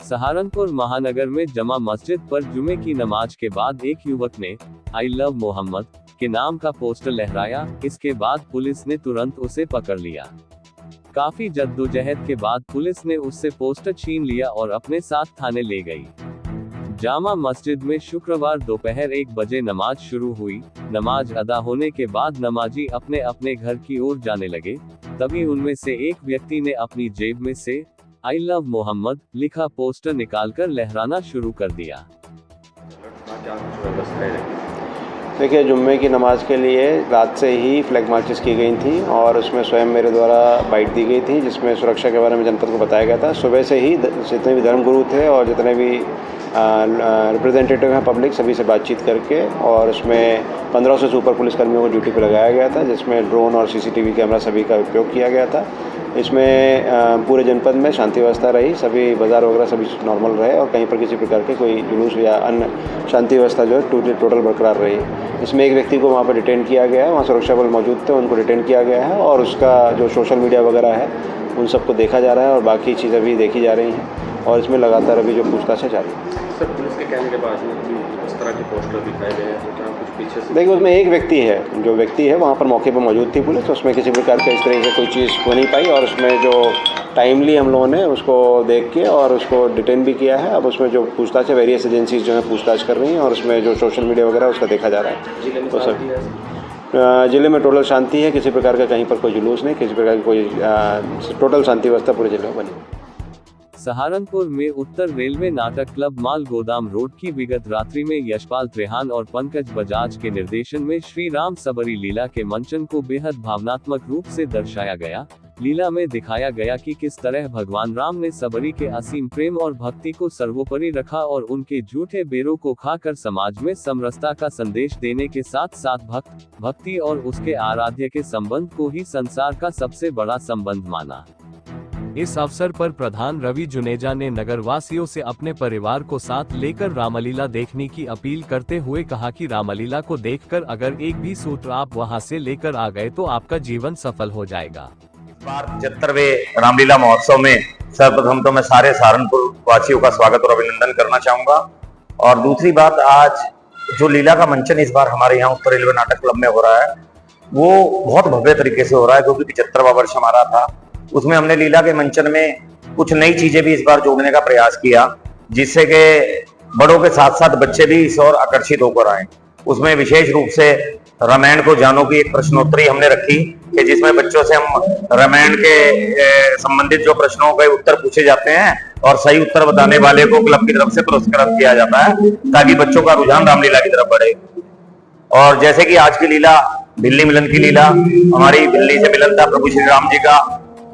सहारनपुर महानगर में जमा मस्जिद पर जुमे की नमाज के बाद एक युवक ने आई लव मोहम्मद के नाम का पोस्टर लहराया। इसके बाद पुलिस ने तुरंत उसे पकड़ लिया। काफी जद्दोजहद के बाद पुलिस ने उससे पोस्टर छीन लिया और अपने साथ थाने ले गई। जामा मस्जिद में शुक्रवार दोपहर 1 बजे नमाज शुरू हुई। नमाज अदा होने के बाद नमाजी अपने अपने घर की ओर जाने लगे। तभी उनमें से एक व्यक्ति ने अपनी जेब में से आई लव मोहम्मद लिखा पोस्टर निकालकर लहराना शुरू कर दिया। देखिए, जुम्मे की नमाज के लिए रात से ही फ्लैग मार्चेस की गई थी और उसमें स्वयं मेरे द्वारा बाइट दी गई थी, जिसमें सुरक्षा के बारे में जनपद को बताया गया था। सुबह से ही जितने भी धर्मगुरु थे और जितने भी रिप्रेजेंटेटिव हैं पब्लिक, सभी से बातचीत करके, और उसमें 1500 से ऊपर पुलिसकर्मियों को ड्यूटी पर लगाया गया था, जिसमें ड्रोन और CCTV कैमरा सभी का उपयोग किया गया था। इसमें पूरे जनपद में शांति व्यवस्था रही, सभी बाज़ार वगैरह सभी नॉर्मल रहे और कहीं पर किसी प्रकार के कोई जुलूस या अन्य शांति व्यवस्था जो है टोटल बरकरार रही। इसमें एक व्यक्ति को वहाँ पर डिटेन किया गया है, वहाँ सुरक्षा बल मौजूद थे, उनको डिटेन किया गया है और उसका जो सोशल मीडिया वगैरह है उन सबको देखा जा रहा है और बाकी चीज़ें भी देखी जा रही हैं और इसमें लगातार अभी जो पूछताछ है जारी है। सर, पुलिस के कहने के बावजूद इस तरह के पोस्टर दिखाए गए हैं, तो क्या कुछ पीछे से? देखिए, उसमें एक व्यक्ति है, जो व्यक्ति है वहाँ पर मौके पर मौजूद थी पुलिस, उसमें किसी प्रकार का इस तरह से कोई चीज़ हो नहीं पाई और उसमें जो टाइमली हम लोगों ने उसको देख के और उसको डिटेन भी किया है। अब उसमें जो पूछताछ है, वेरियस एजेंसीज जो है पूछताछ कर रही हैं और उसमें जो सोशल मीडिया वगैरह उसका देखा जा रहा है। तो सर, जिले में टोटल शांति है, किसी प्रकार का कहीं पर कोई जुलूस नहीं, किसी प्रकार की कोई टोटल शांति व्यवस्था पूरे जिले में बनी। सहारनपुर में उत्तर रेलवे नाटक क्लब माल गोदाम रोड की विगत रात्रि में यशपाल त्रेहान और पंकज बजाज के निर्देशन में श्री राम सबरी लीला के मंचन को बेहद भावनात्मक रूप से दर्शाया गया। लीला में दिखाया गया कि किस तरह भगवान राम ने सबरी के असीम प्रेम और भक्ति को सर्वोपरि रखा और उनके झूठे बेरों को खाकर समाज में समरसता का संदेश देने के साथ साथ भक्ति और उसके आराध्य के संबंध को ही संसार का सबसे बड़ा संबंध माना। इस अवसर पर प्रधान रवि जुनेजा ने नगरवासियों से अपने परिवार को साथ लेकर रामलीला देखने की अपील करते हुए कहा कि रामलीला को देखकर अगर एक भी सूत्र आप वहां से लेकर आ गए तो आपका जीवन सफल हो जाएगा। इस बार 75वें रामलीला महोत्सव में सर्वप्रथम तो मैं सारे सहारनपुर वासियों का स्वागत और अभिनंदन करना चाहूंगा। और दूसरी बात, आज जो लीला का मंचन इस बार हमारे यहाँ उत्तर रेलवे नाटक क्लब में हो रहा है वो बहुत भव्य तरीके से हो रहा है, क्योंकि 75वां वर्ष हमारा था। उसमें हमने लीला के मंचन में कुछ नई चीजें भी इस बार जोड़ने का प्रयास किया, जिससे कि बड़ों के साथ साथ बच्चे भी इस ओर आकर्षित होकर आए। उसमें विशेष रूप से रामायण को जानो की एक प्रश्नोत्तरी हमने रखी कि जिसमें बच्चों से हम रामायण के संबंधित जो प्रश्नों के उत्तर पूछे जाते हैं और सही उत्तर बताने वाले को क्लब की तरफ से पुरस्कृत किया जाता है, ताकि बच्चों का रुझान रामलीला की तरफ बढ़े। और जैसे कि आज की लीला भिल्ली मिलन की लीला, हमारी भिल्ली से मिलन था प्रभु श्री राम जी का,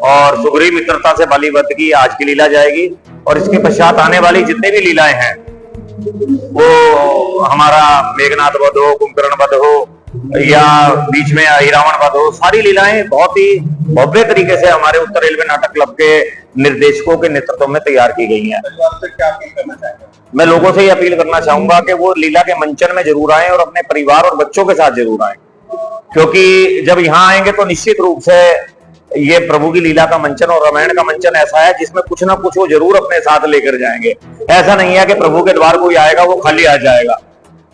और सुग्रीव मित्रता से बालीवध की आज की लीला जाएगी। और इसके पश्चात आने वाली जितने भी लीलाएं हैं, वो हमारा मेघनाथ वध हो, कुंभकर्ण वध हो या बीच में अहिरावण वध हो, सारी लीलाएं बहुत ही भव्य तरीके से हमारे उत्तर रेलवे नाटक क्लब के निर्देशकों के नेतृत्व में तैयार की गई हैं। मैं लोगों से ये अपील करना चाहूंगा कि वो लीला के मंचन में जरूर आए और अपने परिवार और बच्चों के साथ जरूर आए, क्योंकि जब यहाँ आएंगे तो निश्चित रूप से ये प्रभु की लीला का मंचन और रामायण का मंचन ऐसा है जिसमें कुछ ना कुछ वो जरूर अपने साथ लेकर जाएंगे। ऐसा नहीं है कि प्रभु के द्वार कोई आएगा वो खाली आ जाएगा।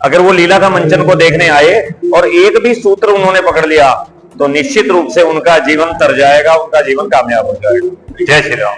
अगर वो लीला का मंचन को देखने आए और एक भी सूत्र उन्होंने पकड़ लिया तो निश्चित रूप से उनका जीवन तर जाएगा, उनका जीवन कामयाब हो जाएगा। जय श्री राम।